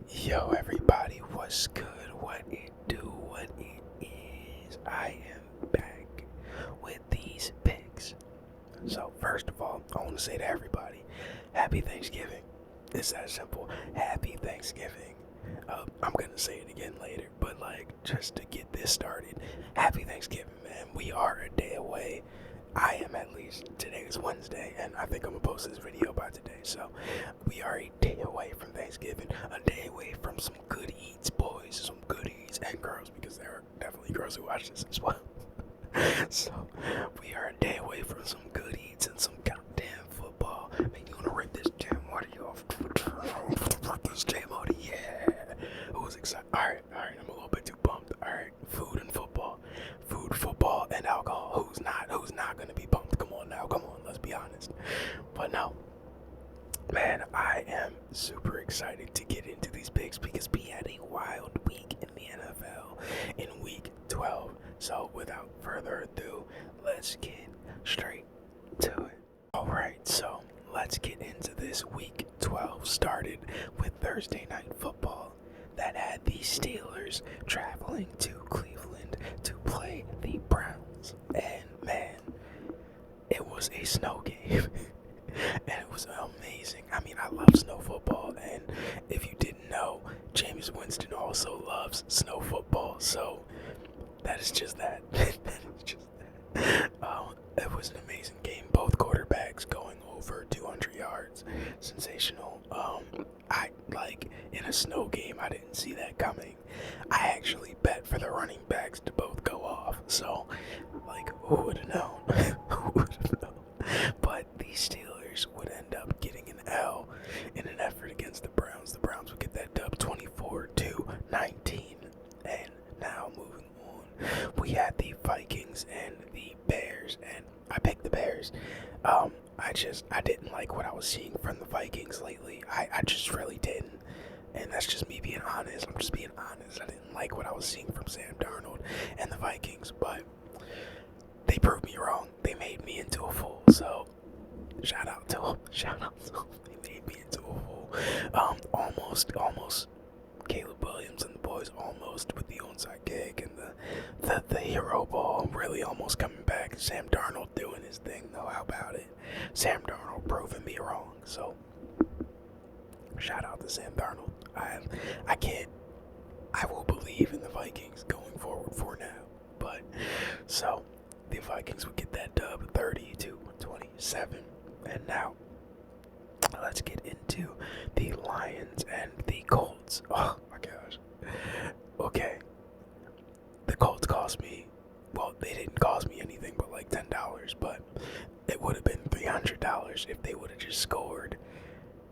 Yo, everybody, what's good? What it do? What it is? I am back with these picks. So, first of all, I want to say to everybody, Happy Thanksgiving. It's that simple. Happy Thanksgiving. I'm gonna say it again later, but just to get this started, Happy Thanksgiving, man. We are a day away. I am, at least. Today is Wednesday, and I think I'm gonna post this video by today. So we are a day away from Thanksgiving, a day away from some good eats, boys, some good eats, and girls, because there are definitely girls who watch this as well. So we are a day away from some good eats and some goddamn football. Man, you wanna rip this damn audio off? Rip this damn audio, yeah. Who's excited? Alright, I'm a little bit too pumped. Alright, food and football. Food, football, and alcohol. Who's not gonna be pumped? Come on now, come on, let's be honest. But no, man, I am super excited to get into these picks because we had a wild week in the NFL in week 12. So without further ado, let's get straight to it. Alright, so let's get into this week 12. Started with Thursday night football that had the Steelers traveling to Cleveland to play the Browns. And man, it was a snow game. And it was amazing. I mean, I love snow football, and if you didn't know, James Winston also loves snow football, so that is just that. It was an amazing game. Both quarterbacks going over 200 yards. Sensational. In a snow game, I didn't see that coming. I actually bet for the running backs to both go off, so, who would have known? Who would have known? But these Steelers would end up getting an L in an effort against the Browns. The Browns would get that dub 24-19. And now moving on, we had the Vikings and the Bears, and I picked the Bears. I didn't like what I was seeing from the Vikings lately. I just really didn't. And that's just me being honest. I'm just being honest. I didn't like what I was seeing from Sam Darnold and the Vikings, but they proved me wrong. They made me into a fool. So shout out to them. They made me into a fool. Almost. Caleb Williams and the boys almost with the onside kick and the hero ball really almost coming back. Sam Darnold doing his thing though. How about it? Sam Darnold proving me wrong. So shout out to Sam Darnold. I will believe in the Vikings going forward for now. But so the Vikings would get that dub 30-27. And now let's get into the Lions and the Colts. Oh my gosh. Okay. The Colts cost me, well, they didn't cost me anything but $10, but it would have been $300 if they would have just scored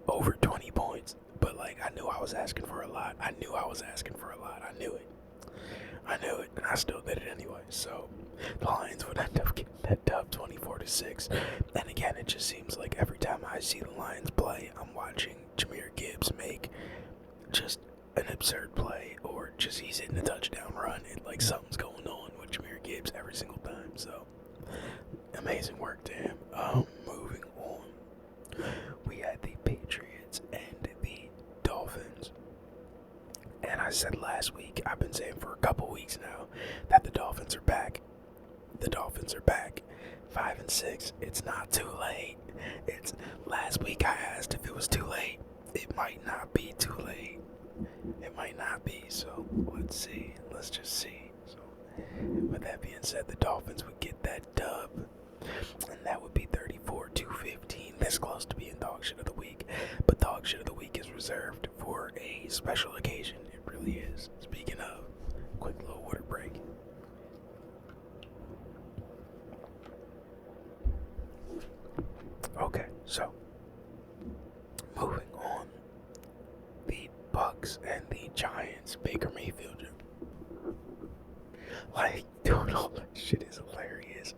over 20 points. But I knew I was asking for a lot. I knew it, and I still did it anyway. So the Lions would end up getting that dub 24-6. And again, it just seems like every time I see the Lions play, I'm watching Jahmyr Gibbs make just an absurd play, or just he's hitting a touchdown run, and something's going on with Jahmyr Gibbs every single time. So amazing work to him. Moving on, we had the Patriots and the Dolphins. And I said last week, I've been saying for a couple weeks now, that the Dolphins are back. The Dolphins are back. 5-6. It's not too late. It's last week I asked if it was too late. It might not be too late. It might not be. So let's see. Let's just see. So with that being said, the Dolphins would get that dub, and that would be 34-15. This close to being dog shit of the week. But dog shit of the week is reserved for a special occasion. It really is. Speaking of, quick little water break. Okay, so moving on, the Bucks and the Giants. Baker Mayfield, doing all that shit is hilarious.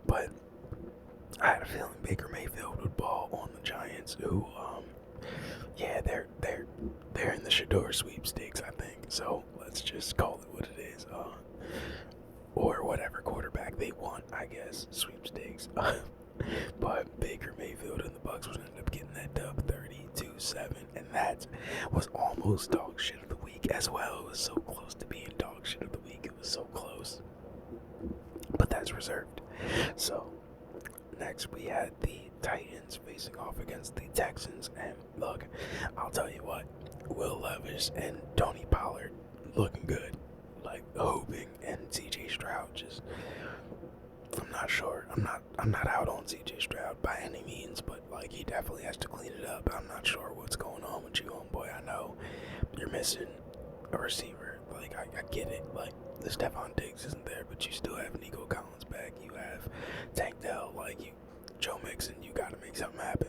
But I had a feeling Baker Mayfield would ball on the Giants, who, they're in the Shador sweepstakes, I think. So let's just call it what it is, or whatever quarterback they want, I guess, sweepstakes. But Baker Mayfield and the Bucks would end up getting that dub 32-17. 7, and that was almost dog shit of the week as well. It was so close to being dog shit of the week. It was so close. But that's reserved. So, next we had the Titans facing off against the Texans, and look, I'll tell you what, Will Levis and Tony Pollard looking good, like hooping, and CJ Stroud just, I'm not sure, I'm not out on CJ Stroud by any means, but like he definitely has to clean it up. I'm not sure what's going on with you, homeboy. I know you're missing a receiver, like I get it, like the Stephon Diggs isn't there, but you still have Nico Collins back, you have Tank Dell, like you, Joe Mixon, you gotta make something happen.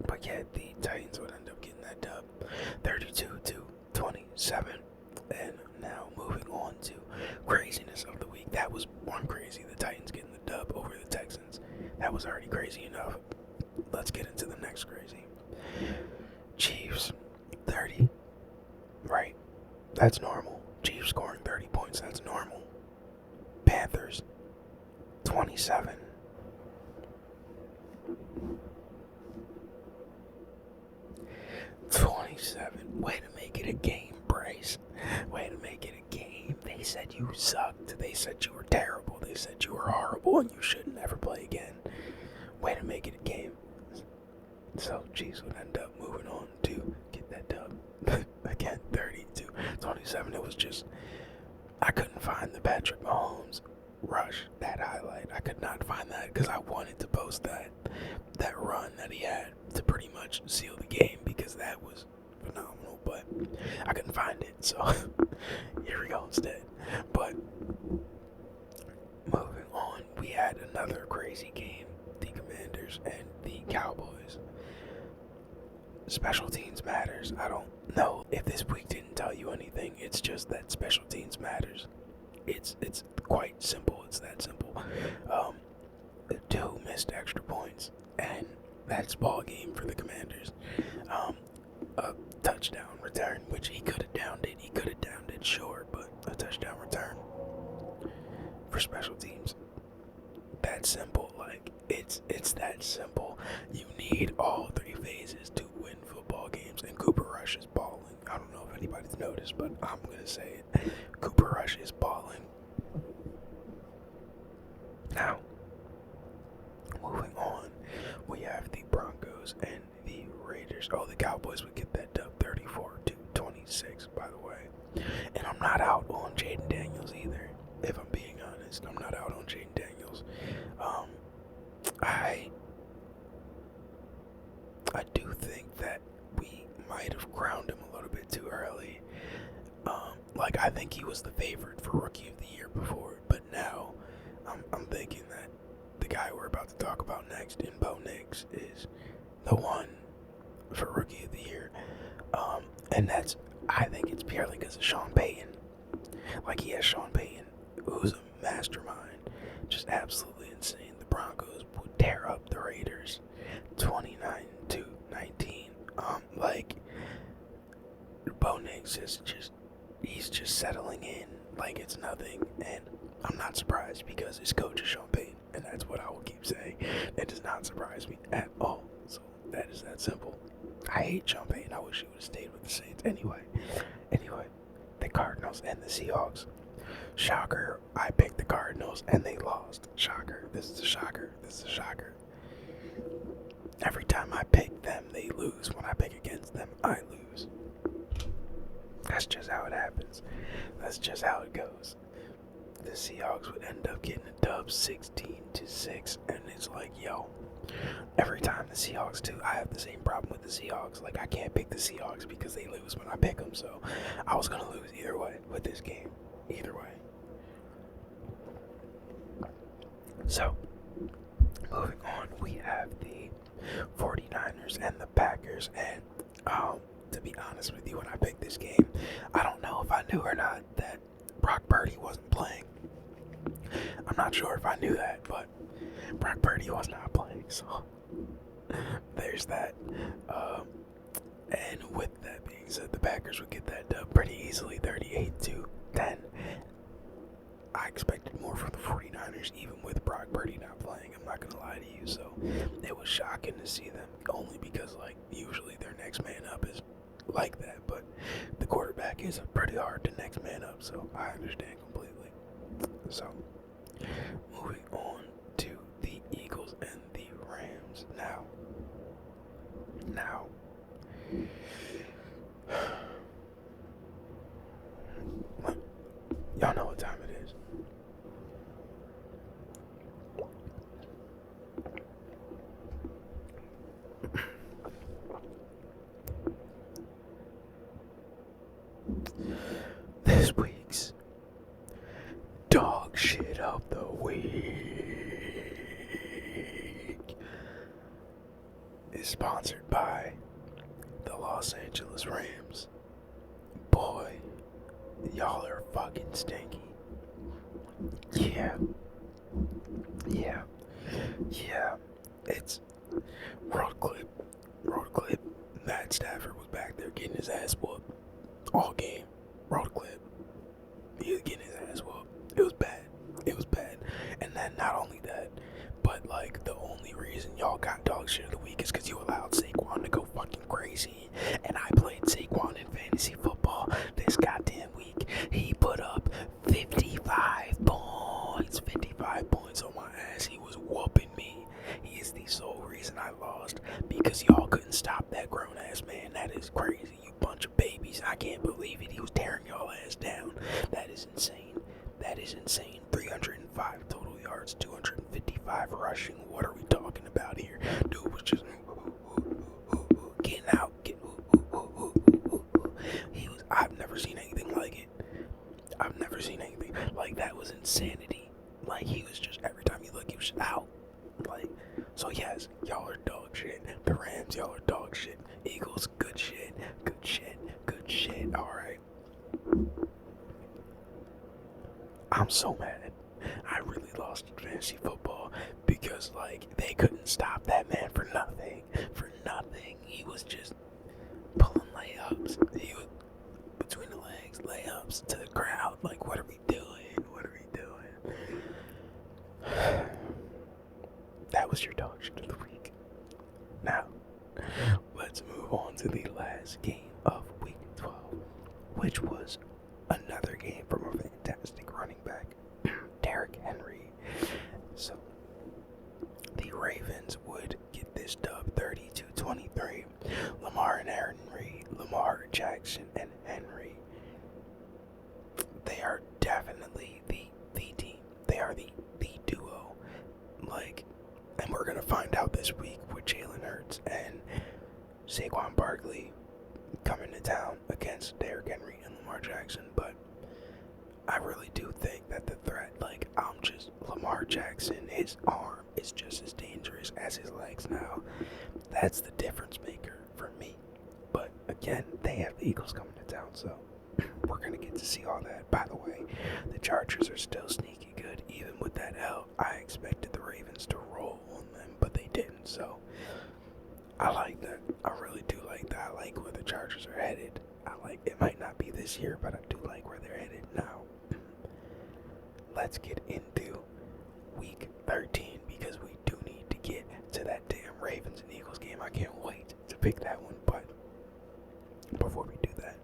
But yeah, the Titans would end up getting that dub, 32-27. And now moving on to craziness of the week. That was one crazy, the Titans getting the dub over the Texans. That was already crazy enough. Let's get into the next crazy. Chiefs, 30. Right, that's normal. Chiefs scoring 30 points, that's normal. Panthers, 27. Way to make it a game, Bryce. Way to make it a game. They said you sucked. They said you were terrible. They said you were horrible and you shouldn't ever play again. Way to make it a game. So Chiefs would end up moving on to get that dub. Again, 32-27. It was just, I couldn't find the Patrick Mahomes rush, that highlight. I could not find that because I wanted to post that run that he had to pretty much seal the game, because that was phenomenal, but I couldn't find it, so here we go instead. But moving on, we had another crazy game, the Commanders and the Cowboys. Special teams matters. I don't know if this week didn't tell you anything. It's just that special teams matters. It's quite simple. It's that simple. Two missed extra points, and that's ball game for the Commanders. A touchdown return, which he could have downed it. Sure, but a touchdown return for special teams. That simple. Like it's that simple. You need all three phases to win football games, and Cooper Rush is balling. I don't know if anybody's noticed, but I'm gonna say it. Cooper Rush is balling. Now, moving on, we have the Broncos and the Raiders. Oh, the Cowboys would get that dub, 34-26, by the way. And I'm not out on Jaden Daniels either, if I'm being honest. I'm not out on Jaden Daniels. I do think that we might have crowned him a little bit too early. Like, I think he was the favorite for Rookie of the Year before, but now I'm thinking that the guy we're about to talk about next, in Bo Nix, is the one for Rookie of the Year. And I think it's purely because of Sean Payton. Like, he has Sean Payton, who's a mastermind, just absolutely insane. The Broncos would tear up the Raiders 29-19. Like, Bo Nix is he's just settling in like it's nothing, and I'm not surprised because his coach is Sean Payton, and that's what I will keep saying. That does not surprise me at all. So that is that simple. I hate Sean Payton. I wish he would have stayed with the Saints. Anyway, the Cardinals and the Seahawks. Shocker, I picked the Cardinals and they lost. Shocker, this is a shocker. Every time I pick them, they lose. When I pick against them, I lose. That's just how it happens. That's just how it goes. The Seahawks would end up getting a dub 16-6, and it's like, yo, every time the Seahawks do, I have the same problem with the Seahawks. Like, I can't pick the Seahawks because they lose when I pick them, so I was going to lose either way with this game. Either way. So, moving on, we have the 49ers and the Packers, and to be honest with you, when I picked this game, I don't know if I knew or not that Brock Purdy wasn't playing. I'm not sure if I knew that, but Brock Purdy was not playing, so there's that. And with that being said, the Packers would get that dub pretty easily, 38-10. I expected more from the 49ers, even with Brock Purdy not playing. I'm not gonna lie to you. So it was shocking to see them, only because like usually their next man up is like that, but the quarterback is pretty hard to next man up. So I understand completely. So moving on to the Eagles and the Rams now. Y'all know what time it is. This week's dog shit of the week is sponsored by the Los Angeles Rams. Boy, y'all are fucking stinky. Yeah. It's road clip. Matt Stafford was back there getting his ass whooped all game. Road clip. He was getting his ass whooped. It was bad. And then not only that, but like the only reason y'all got dog shit of the week is because you allowed Saquon to go fucking crazy. And I played Saquon in fantasy football this goddamn week. He put up 55 points. 55 points on my ass. He was whooping me. He is the sole reason I lost, because y'all couldn't stop that grown ass man. That is crazy. You bunch of babies. I can't believe it. He was tearing y'all ass down. That is insane. 305 total yards, 255 rushing. What are we talking about here? Dude was just getting out. I've never seen anything like it. Like, that was insanity. Like, he was just, every time you look, he was just out. Like, so yes, y'all are dog shit. The Rams, y'all are dog shit. Eagles, good shit. Alright. I'm so mad. I really lost in fantasy football because, like, they couldn't stop that man for nothing. He was just pulling layups. He was between the legs, layups to the crowd. Like, what are we doing? That was your dog shit of the week. Now, let's move on to the last game of week 12, which was another game from a fantastic running back, Derrick Henry. So, the Ravens would get this dub 30-23. Lamar Jackson and Henry, they are definitely the team. They are the duo. Like, and we're going to find out this week with Jalen Hurts and Saquon Barkley coming to town against Derrick Henry and Lamar Jackson. But I really do think that the threat, like, Lamar Jackson, his arm is just as dangerous as his legs now. That's the difference maker for me. But again, they have the Eagles coming to town, so we're going to get to see all that. By the way, the Chargers are still sneaky good. Even with that L, I expected the Ravens to roll on them, but they didn't. So I like that. I really do like that. I like where the Chargers are headed. It might not be this year, but I do like where they're headed now. Let's get into week 13, because we do need to get to that damn Ravens and Eagles game. I can't wait to pick that one. But before we do that,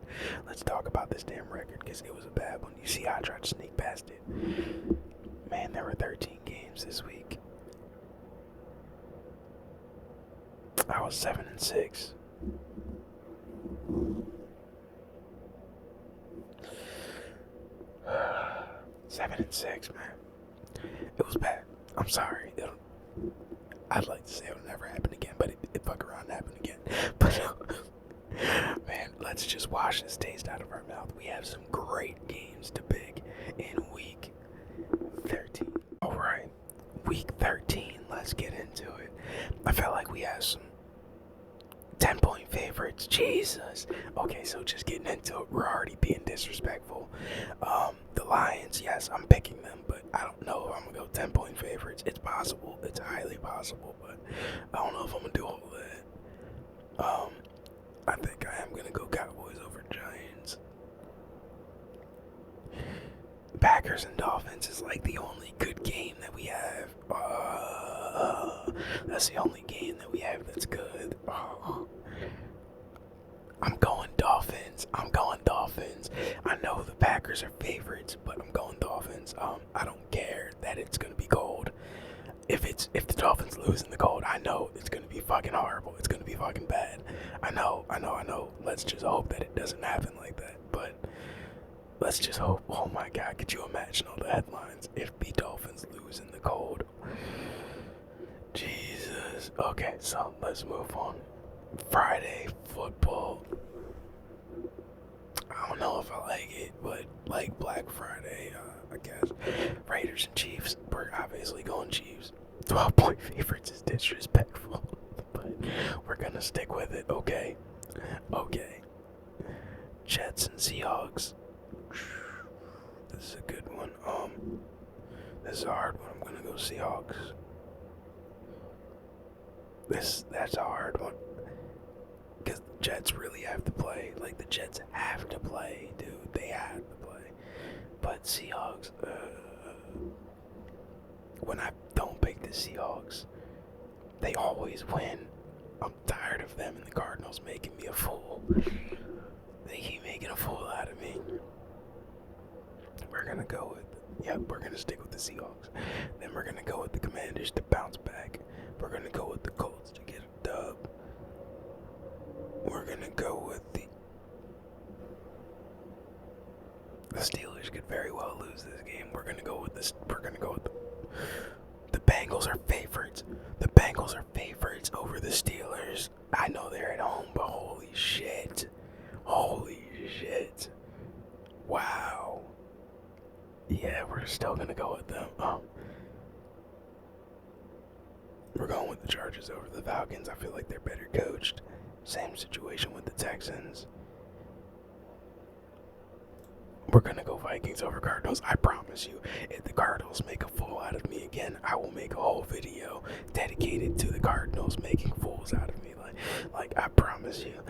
let's talk about this damn record, because it was a bad one. You see how I tried to sneak past it. Man, there were 13 games this week. I was 7-6. Seven and 6, man. It was bad. I'm sorry. I'd like to say it'll never happen again, but it fuck around and happen again. But man, let's just wash this taste out of our mouth. We have some great games to pick in week 13. Alright, week 13, let's get into it. I felt like we have some 10-point favorites. Jesus. Okay, so just getting into it, we're already being disrespectful. The Lions, yes, I'm picking them, but I don't know if I'm gonna go 10-point favorites. It's possible. It's highly possible, but I don't know if I'm gonna do all that. I think I am gonna go Cowboys over Giants. Packers and Dolphins is like the only good game that we have. That's the only game that we have that's good. Oh. I'm going Dolphins. I'm going Dolphins. I know the Packers are favorites, but I'm going Dolphins. I don't care that it's gonna be cold. If the Dolphins lose in the cold, I know it's gonna be fucking horrible. It's gonna be fucking bad. I know. Let's just hope that it doesn't happen like that. But let's just hope. Oh my God, could you imagine all the headlines if the Dolphins lose in the cold? Jesus. Okay, so let's move on. Friday football. I don't know if I like it, but like Black Friday, I guess. Raiders and Chiefs. We're obviously going Chiefs. 12-point favorites is disrespectful, but we're gonna stick with it. Okay. Jets and Seahawks. This is a good one. This is a hard one. I'm gonna go Seahawks. That's a hard one. Because the Jets really have to play. Like, the Jets have to play, dude. They have to play. But Seahawks, when I don't pick the Seahawks, they always win. I'm tired of them and the Cardinals making me a fool. They keep making a fool out of me. We're gonna stick with the Seahawks. Then we're gonna go with the Commanders to bounce back. We're gonna go with the Colts to get a dub. We're gonna go with the Steelers could very well lose this game. We're gonna go with the Bengals are favorites. The Bengals are favorites over the Steelers. I know they're at home, but holy shit. Wow. Yeah, we're still gonna go with them. We're going with the Chargers over the Falcons. I feel like they're better coached. Same situation with the Texans. We're gonna go Vikings over Cardinals. I promise you, if the Cardinals make a fool out of me again, I will make a whole video dedicated to the Cardinals making fools out of me. Like I promise you.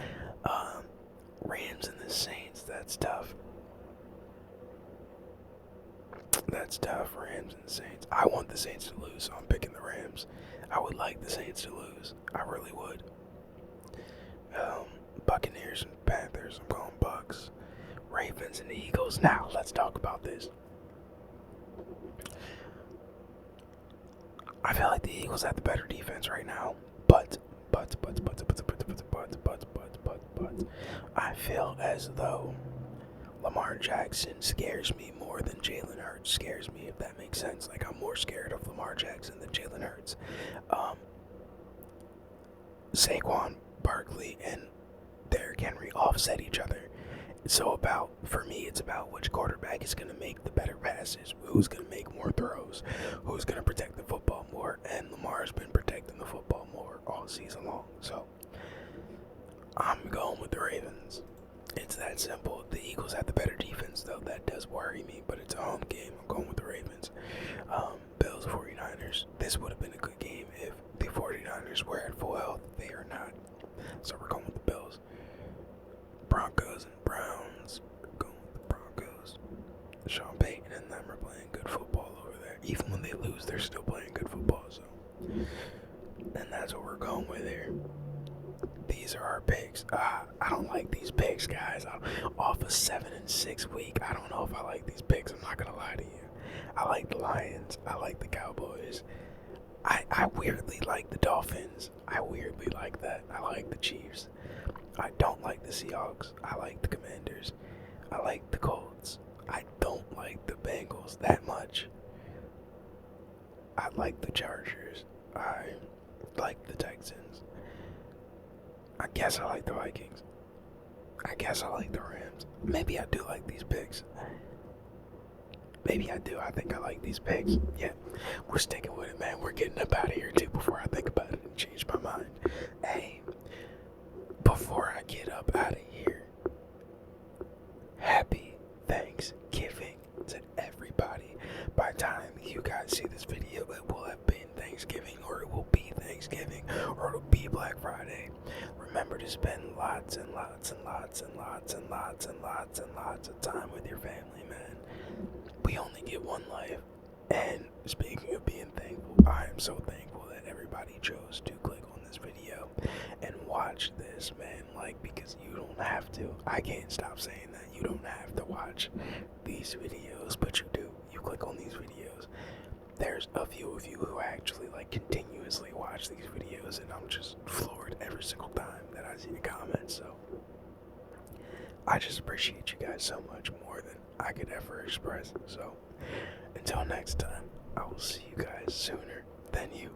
Rams and the Saints. That's tough. Rams and the Saints. I want the Saints to lose, so I'm picking the Rams. I would like the Saints to lose. I really would. Buccaneers and Panthers. I'm going Bucks. Ravens and Eagles. Now, let's talk about this. I feel like the Eagles have the better defense right now. But. I feel as though Lamar Jackson scares me more than Jalen Hurts scares me, if that makes sense. Like, I'm more scared of Lamar Jackson than Jalen Hurts. Saquon Barkley and Derrick Henry offset each other. So for me, it's about which quarterback is going to make the better passes, who's going to make more throws, who's going to protect the football more, and Lamar's been protecting the football more all season long. So I'm going with the Ravens. It's that simple. The Eagles have the better defense, though. That does worry me, but it's a home game. I'm going with the Ravens. Bills, 49ers. This would have been a good game if the 49ers were at full health. They are not. So we're going with the Bills. Broncos and Browns. We're going with the Broncos. Sean Payton and them are playing good football over there. Even when they lose, they're still playing good football. So, and that's what we're going with here. These are our picks. I don't like these picks, guys. Off a 7-6 week, I don't know if I like these picks. I'm not gonna lie to you. I like the Lions. I like the Cowboys. I weirdly like the Dolphins. I weirdly like that. I like the Chiefs. I don't like the Seahawks. I like the Commanders. I like the Colts. I don't like the Bengals that much. I like the Chargers. I like the Texans. I guess I like the Vikings. I guess I like the Rams. Maybe I do like these picks. Maybe I do. I think I like these picks. Yeah, we're sticking with it, man. We're getting up out of here, too, before I think about it and change my mind. Hey, before I get up out of here, happy Thanksgiving to everybody. By the time you guys see this video, it will have been Thanksgiving, or it will be Thanksgiving, or it'll be Black Friday. Remember to spend lots and lots and lots and lots and lots and lots and lots of time with your family, man. We only get one life. And speaking of being thankful, I am so thankful that everybody everybody chose to click on this video and watch this, man. Like, because you don't have to. I can't stop saying that. You don't have to watch these videos, but you do. You click on these videos. There's a few of you who actually like continuously watch these videos, and I'm just floored every single time that I see a comment. So I just appreciate you guys so much, more than I could ever express. So until next time, I will see you guys sooner than you